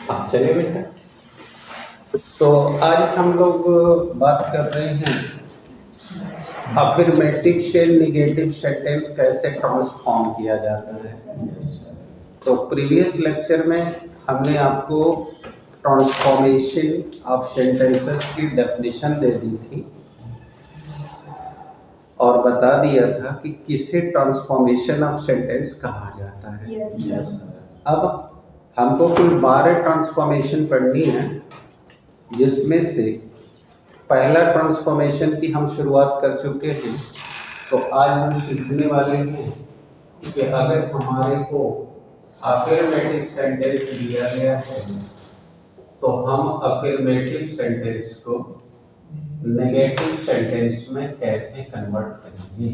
हाँ चलिए बेटा। तो आज हम लोग बात कर रहे हैं अफर्मेटिव से नेगेटिव सेंटेंस कैसे ट्रांसफॉर्म किया जाता है। तो प्रीवियस लेक्चर में हमने आपको ट्रांसफॉर्मेशन ऑफ सेंटेंसेस की डेफिनेशन दे दी थी और बता दिया था कि किसे ट्रांसफॉर्मेशन ऑफ सेंटेंस कहा जाता है। अब हमको कुल 12 ट्रांसफॉर्मेशन पढ़नी है, जिसमें से पहला ट्रांसफॉर्मेशन की हम शुरुआत कर चुके हैं। तो आज हम सीखने वाले हैं कि अगर हमारे को अफर्मेटिव सेंटेंस दिया गया है तो हम अफर्मेटिव सेंटेंस को नेगेटिव सेंटेंस में कैसे कन्वर्ट करेंगे।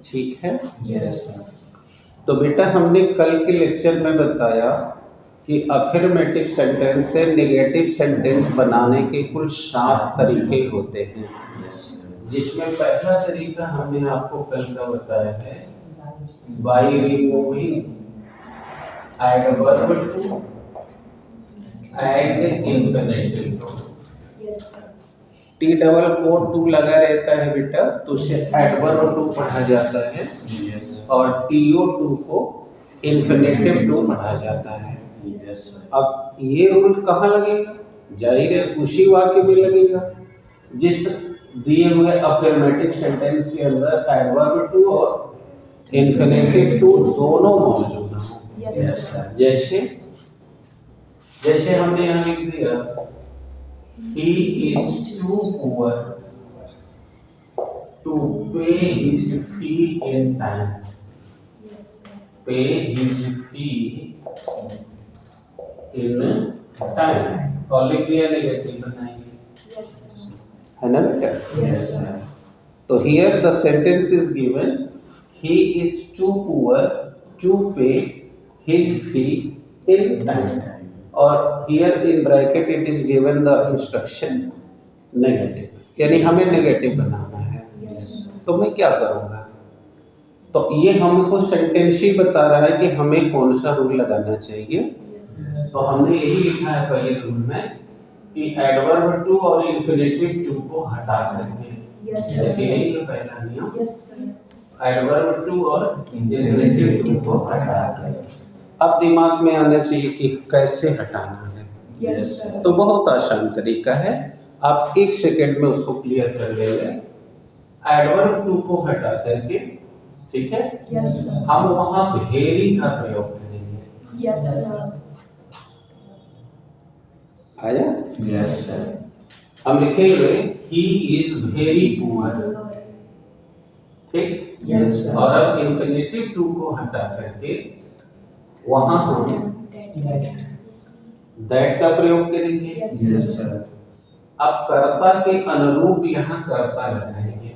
ठीक है। तो बेटा हमने कल के लेक्चर में बताया कि अफर्मेटिव सेंटेंस से नेगेटिव सेंटेंस बनाने के कुल 7 तरीके होते हैं, जिसमें पहला तरीका हमने आपको कल का बताया है by removing adverb too and infinitive to. T double O too लगा रहता है बेटा, तो उसे एडवर्ब टू पढ़ा जाता है और टीओ टू को इंफिनिटिव टू पढ़ा जाता है। अब ये रूल कहाँ लगेगा? जाहिर है उसी वाक्य में लगेगा जिस दिए हुए अफर्मेटिव सेंटेंस के अंदर एडवर्ब टू और इंफिनिटिव टू दोनों मौजूद हों। जैसे हमने यहाँ लिख दिया he is too poor to pay his fee in time. Pay his fee in time। और लिख दिया नेगेटिव बनाएंगे, है ना बेटा? तो here the sentence is given he is too poor to pay his fee in time। और here in bracket it is given the instruction negative, यानी हमें नेगेटिव बनाना है। तो मैं क्या करूँगा? तो ये हमको सेंटेंस ही बता रहा है कि हमें कौन सा रूल लगाना चाहिए। तो हमने यही लिखा है पहले रूल में कि एडवर्ब टू और इंफिनिटिव टू को हटा करके, जैसे यही है पहला नियम, एडवर्ब टू और इंफिनिटिव टू को हटा कर। अब दिमाग में आना चाहिए कि कैसे हटाना है। तो बहुत आसान तरीका है, आप 1 सेकेंड में उसको क्लियर कर लेंगे। एडवर्ब टू को हटा करके, ठीक है, हम वहां वेरी का प्रयोग करेंगे। आया? हम लिखेंगे ही इज वेरी पुअर, ठीक। और अब इंफिनिटिव टू को हटा करके वहां हम दैट का प्रयोग करेंगे। अब कर्ता के अनुरूप यहाँ कर्ता लगाएंगे।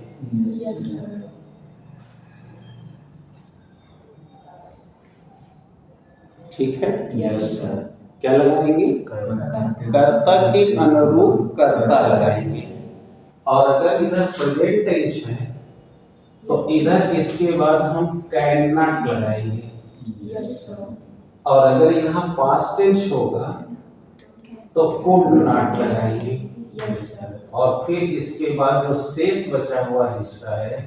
ठीक है। क्या लगाएंगे? कर्ता के अनुरूप कर्ता लगाएंगे। और अगर इधर प्रेजेंट टेंस है तो इधर इसके बाद हम कैन नॉट लगाएंगे। और अगर यहाँ पास्ट टेंस होगा तो कुड नॉट लगाएंगे। और फिर इसके बाद जो शेष बचा हुआ हिस्सा है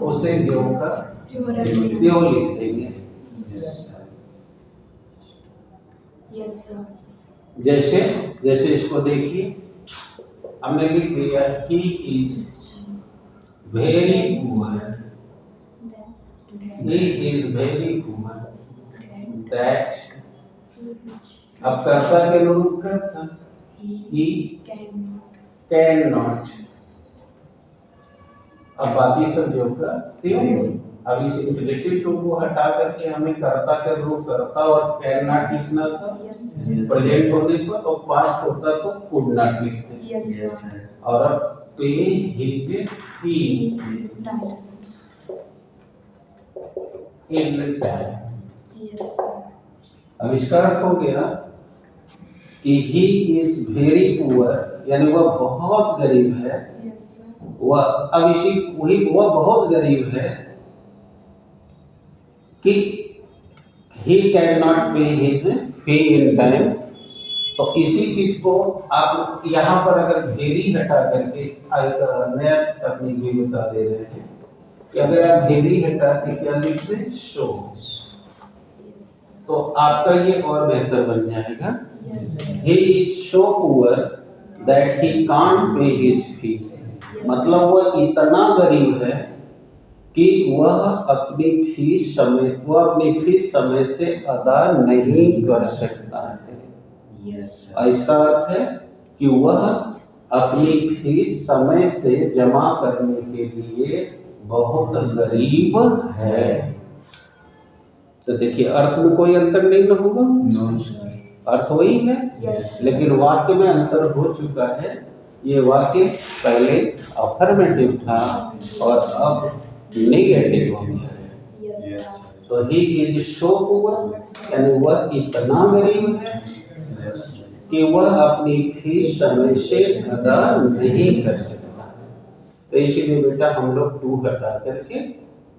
उसे जो का त्यों लिख देंगे। जैसे इसको देखिए, हमने लिख दिया he is very poor, he is very poor that। अब कर्ता के अनुरूप कर्ता he cannot। अब बाकी सब जो का त्यों। अब इस इंफिनिटिव टू को हटा करके हमें कर्ता के अनुरूप कर्ता और कैन नॉट लिखना था। प्रेजेंट होने पर तो पास्ट होता तो कुड नॉट लिखते। और अब पे हिज ही इन टाइम। अब इसका अर्थ हो गया कि ही इज वेरी पुअर, यानी वह बहुत गरीब है। वह अब इसी वह बहुत गरीब है कि he cannot pay his fee in time. तो इसी चीज को आप यहाँ पर अगर भेरी हटा करके एक नया तकनीक भी बता दे रहे हैं कि अगर आप भेरी हटा के क्या लिख दें, शो, तो आपका ये और बेहतर बन जाएगा। He is so poor that he can't pay his fee, मतलब वह इतना गरीब है कि वह अपनी फीस समय से अदा नहीं कर सकता है। इसका अर्थ है कि वह अपनी फीस समय से जमा करने के लिए बहुत गरीब है। तो देखिए अर्थ में कोई अंतर नहीं ना होगा, अर्थ वही है, लेकिन वाक्य में अंतर हो चुका है। ये वाक्य पहले अफर्मेटिव था और अब नेगेटिव हो गया है। तो ही इज सो पुअर, यानी वह इतना गरीब है कि वह अपनी फीस समय से अदा नहीं कर सकता। तो इसीलिए बेटा हम लोग टू हटा करके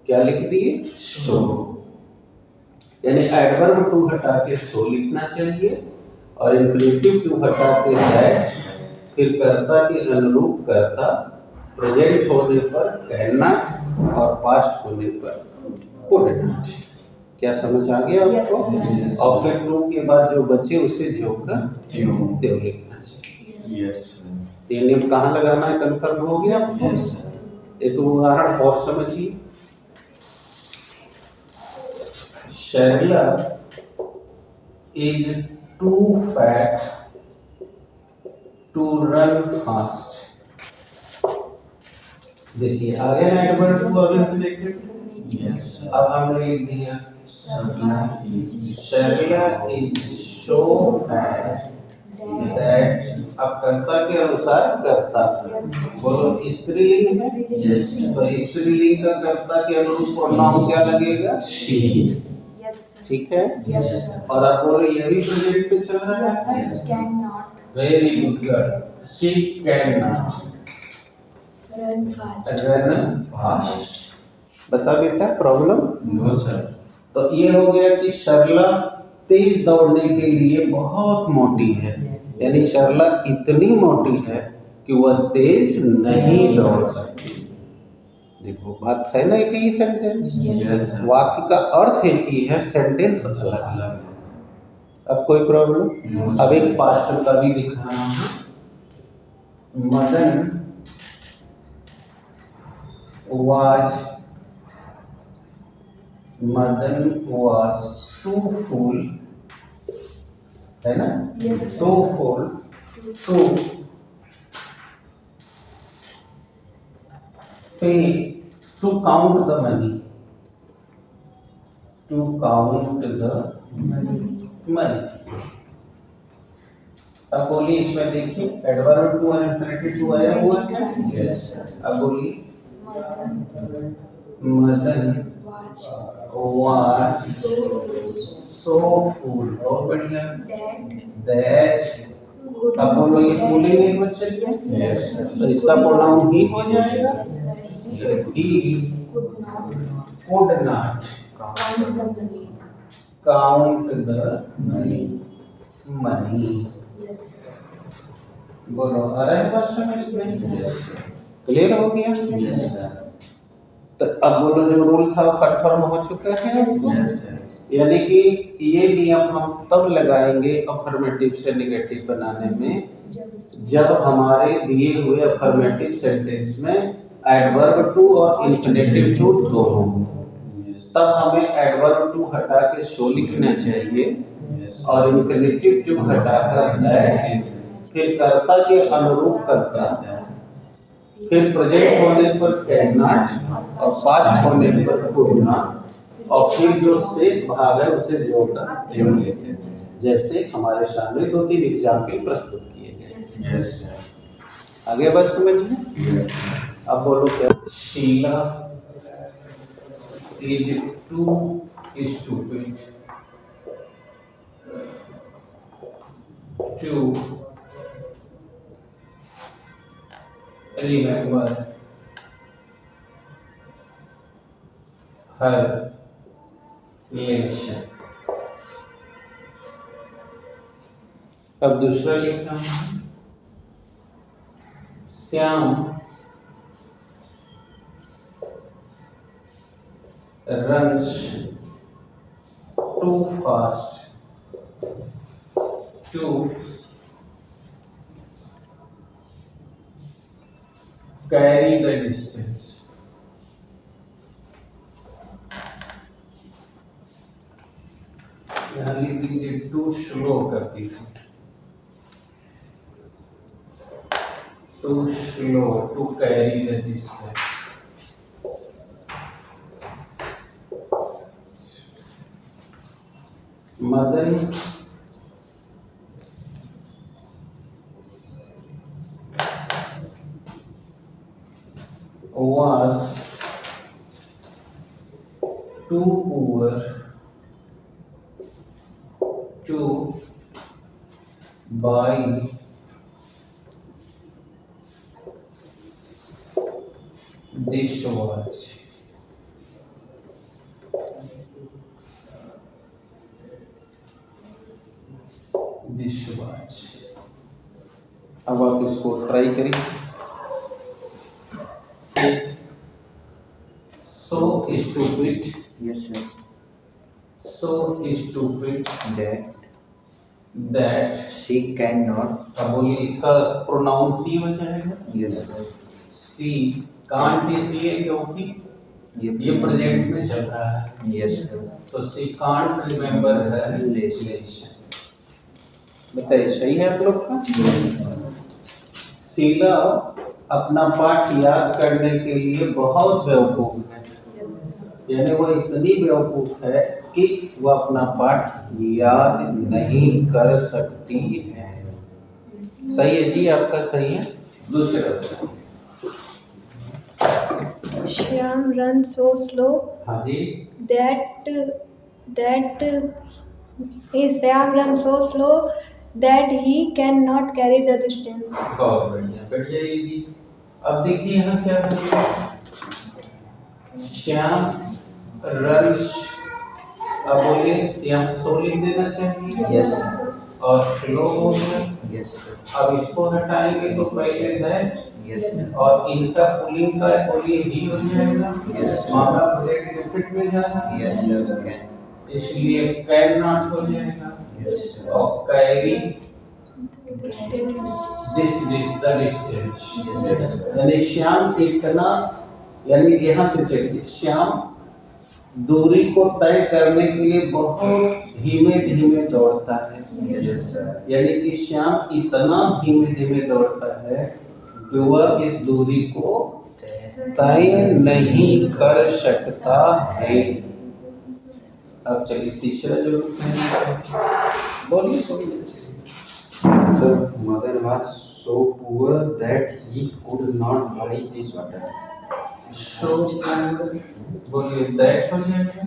क्या लिख दिए, सो, यानी एडवर्ब टू हटा के सो लिखना चाहिए और इंफिनिटिव टू हटा के दैट, फिर कर्ता के अनुरूप कर्ता, प्रेजेंट होने पर कैन नॉट और पास्ट होने पर कुड नॉट। क्या समझ आ गया आपको? और फिर टू के बाद जो बचे उसे जो का त्यों लिखना चाहिए। ये नियम कहाँ लगाना है कंफर्म हो गया? एक उदाहरण और समझिए। Shaila is too fat to run fast. देखिए आगे एडवर्ब टू और इंफिनिटिव। अब हमने लिख दिया Shaila is so fat that, अब कर्ता के अनुसार कर्ता, बोलो स्त्रीलिंग है, तो स्त्रीलिंग का कर्ता के अनुरूप प्रोनाउन क्या लगेगा, शी। ठीक है, और आप बोलो ये भी प्रेजेंट पे चल रहा है। Very good girl, she can not run fast. बता बेटा प्रॉब्लम? No sir. तो ये हो गया कि शर्ला तेज दौड़ने के लिए बहुत मोटी है, यानी शर्ला इतनी मोटी है कि वह तेज नहीं दौड़ सकती। देखो बात है ना, एक ही सेंटेंस, वाक्य का अर्थ एक ही है, सेंटेंस अलग अलग है। अब कोई प्रॉब्लम? अब एक पास्ट का भी दिखा रहा हूं। मदन was too full, है ना, too full to pay, to count the money, to count the money। अब बोलिए इसमें देखिए एडवर्ब टू और इंफिनिटिव टू आया हुआ है। अब बोलिए मदन was so full, और बढ़िया that, अब बोलो ये पुलिंग एक बच्चे, तो इसका प्रोनाउन ही हो जाएगा। He could not count the money। बोलो आ रहा है क्वेश्चन इसमें? क्लियर हो गया? तो अब बोलो जो रूल था वो कंफर्म हो चुका है। यानी कि ये नियम हम तब लगाएंगे अफर्मेटिव से नेगेटिव बनाने में जब हमारे दिए हुए अफर्मेटिव सेंटेंस में एडवर्ब टू और इंफिनिटिव टू दोनों, तब हमें एडवर्ब टू हटा के सो लिखना चाहिए और इंफिनिटिव टू हटाकर दैट, फिर कर्ता के अनुरूप कर्ता, फिर प्रेजेंट होने पर कैन नॉट और पास्ट होने पर कुड नॉट, और फिर जो शेष भाग है उसे जोड़कर त्यों लेते हैं, जैसे हमारे सामने 2-3 एग्जाम्पल प्रस्तुत किए गए। आगे बात समझिए। अब बोलो क्या? Sheela is too stupid to remember her lesson। अब दूसरा लिखना है, Shyam runs too fast to carry the distance. यहाँ लिख दीजिए टू स्लो कर दीजिए, too slow to carry the distance. Madan was too poor to buy this watch. This watch. अब आप इसको ट्राई करिए। So stupid. Yes, sir. So stupid that She cannot. अब बोलिए इसका प्रोनाउन सी हो जाएगा। Yes, sir. सी कांट इसलिए क्योंकि ये प्रेजेंट में चल रहा है। Yes, sir. तो सी कांट रिमेम्बर है रिलेशन। बताइए सही है आप लोग का? शीला अपना पाठ याद करने के लिए बहुत बेवकूफ है। यानी वो इतनी बेवकूफ है कि वो अपना पाठ याद नहीं कर सकती है। सही है जी, आपका सही है। दूसरा Shyam runs so slow हाँ जी, that Shyam runs so slow that he cannot carry the distance. बहुत बढ़िया बढ़िया जी। अब देखिए यहाँ क्या है, श्याम रंश, अब बोलिए यहाँ सो लिख देना चाहिए। Yes. और स्लो हो गया। Yes, sir. अब इसको हटाएंगे तो पहले दैट Yes, sir. और इनका पुलिंग का है, बोलिए ही हो जाएगा। Yes. मामला प्रेजेंट रिपीट में जा रहा है। Yes, sir. Can. इसलिए कैन नॉट हो जाएगा। Yes, sir. और carry this the distance. Yes, sir. यानी श्याम इतना, यानी यहाँ से चलिए, श्याम दूरी को तय करने के लिए बहुत धीमे धीमे दौड़ता है। Yes, sir. यानी कि श्याम इतना धीमे धीमे दौड़ता है कि वह इस दूरी को तय नहीं कर सकता है। अब चलिए तीसरा जो बोलिए बोलिए। Sir, mother was so poor that he could not buy this water. सो बोलिए दैट हो जाएगा।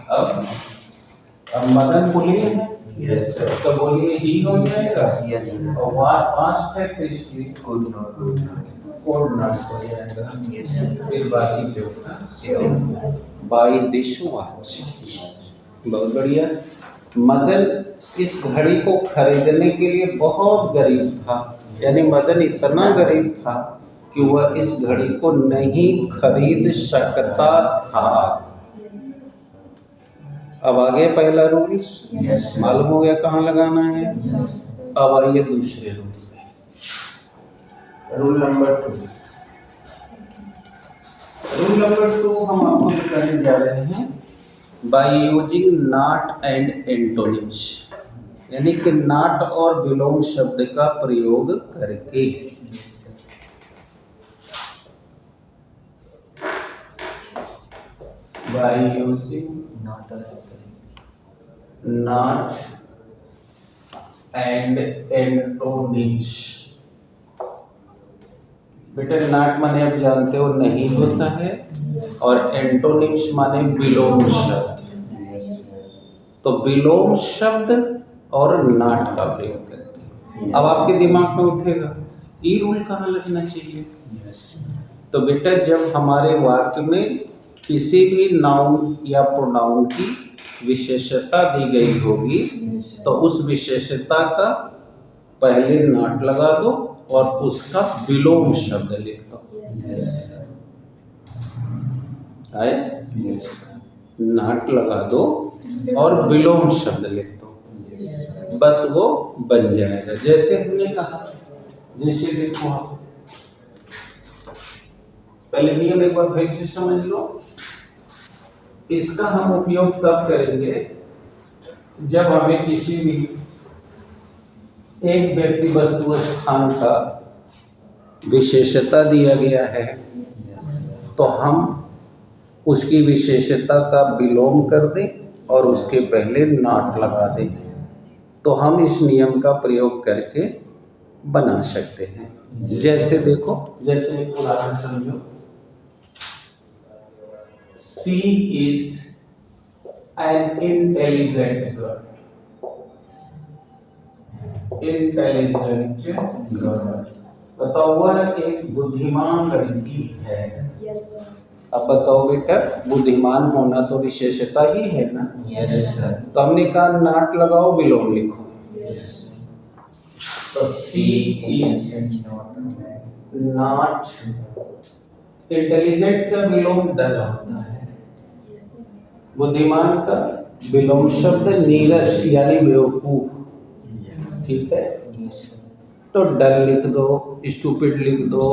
अब मदन पुलिंग है। Yes, sir. तो बोलिए ही हो जाएगा। Yes, sir. और वार पास्ट है तो इसलिए Could not. कोड नॉट हो जाएगा। Yes, sir. फिर बाकी जो था Yes. By this watch. बहुत बढ़िया। मदन इस घड़ी को खरीदने के लिए बहुत गरीब था। यानी मदन इतना गरीब था कि वह इस घड़ी को नहीं खरीद सकता था। अब आगे पहला रूल्स Yes. मालूम हो गया कहाँ लगाना है। अब आइए दूसरे रूल पे। Rule number 2। रूल नंबर 2 हम आपको बताने जा रहे हैं by using not and antonyms, यानी कि नॉट और बिलोंग शब्द का प्रयोग करके। By using Not a. Not and antonyms. बेटा नॉट माने आप जानते हो नहीं होता है, और एंटोनिम्स माने बिलोंग शब्द। तो बिलोंग शब्द और नॉट का प्रयोग करते हैं। अब आपके दिमाग में उठेगा ये रूल कहाँ लगना चाहिए। तो बेटा जब हमारे वाक्य में किसी भी नाउन या प्रोनाउन की विशेषता दी गई होगी तो उस विशेषता का पहले नॉट लगा दो और उसका विलोम शब्द लिख दो। आए? नॉट लगा दो और विलोम शब्द लिख दो, बस वो बन जाएगा। जैसे हमने कहा, जैसे देखो आप पहले नियम एक बार फिर से समझ लो। इसका हम उपयोग तब करेंगे जब हमें किसी भी एक व्यक्ति वस्तु स्थान का विशेषता दिया गया है तो हम उसकी विशेषता का विलोम कर दें और उसके पहले नॉट लगा दें, तो हम इस नियम का प्रयोग करके बना सकते हैं। जैसे देखो, जैसे एक उदाहरण समझो, she is an intelligent girl. Intelligent girl, बताओ वह एक बुद्धिमान लड़की है। अब बताओ बेटा, बुद्धिमान होना तो विशेषता ही है ना। तो हमने कहा नॉट लगाओ, विलोम लिखो। तो सी इज नॉट, इंटेलिजेंट का विलोम डल होता है, बुद्धिमान का विलोम शब्द नीरस यानी बेवकूफ। ठीक है, तो डल लिख दो, स्टूपिड लिख दो,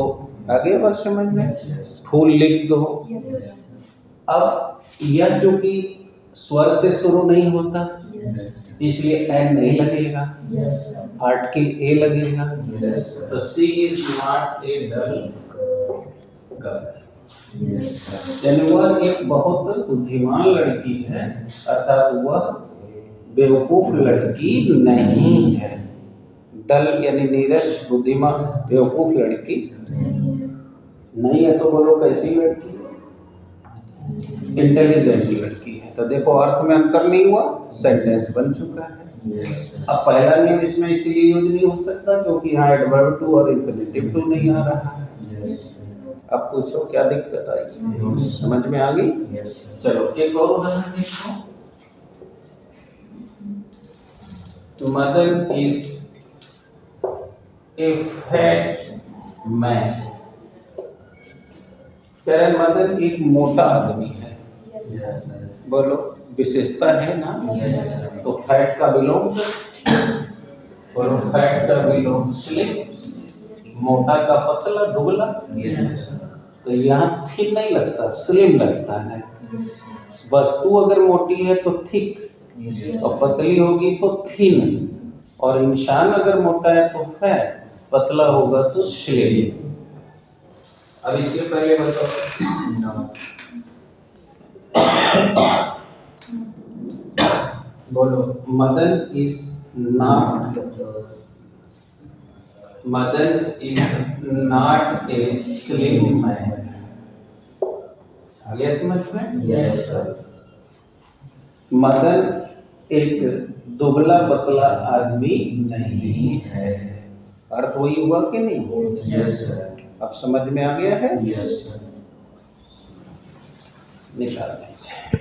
आगे बात समझ में, फूल लिख दो। अब यह जो कि स्वर से शुरू नहीं होता इसलिए एन नहीं लगेगा, आर्टिकल ए लगेगा। तो she is not a dull girl, यानी वह एक बहुत बुद्धिमान लड़की है, अर्थात वह बेवकूफ लड़की नहीं है। डल यानी नीरस, बुद्धिमान, बेवकूफ लड़की नहीं है। तो बोलो कैसी लड़की? इंटेलिजेंट लड़की है। तो देखो अर्थ में अंतर नहीं हुआ, सेंटेंस बन चुका है। अब पहला नियम इसमें इसलिए यूज नहीं हो सकता क्योंकि यहाँ एडवर्ब टू और इंफिनिटिव टू नहीं आ रहा है। अब पूछो क्या दिक्कत आई? समझ में आ गई? चलो एक और उदाहरण देखो। Mother is a fat man. कह रहे मदर एक मोटा आदमी है। बोलो विशेषता है ना। तो फैट का विलोम, बोलो फैट का विलोम स्लिम, मोटा का पतला दुबला। तो यहाँ थिन नहीं लगता, स्लिम लगता है। वस्तु अगर मोटी है तो थिक और पतली होगी तो थिन, और इंसान अगर मोटा है तो फैट, पतला होगा तो स्लिम। अब इसके पहले बताओ, बोलो mother is not, mother is not a slim man. आ गया समझ में? Yes sir. मदर एक दुबला पतला आदमी नहीं है। अर्थ वही हुआ कि नहीं? Yes sir. अब समझ में आ गया है? Yes sir. निकाल दीजिए।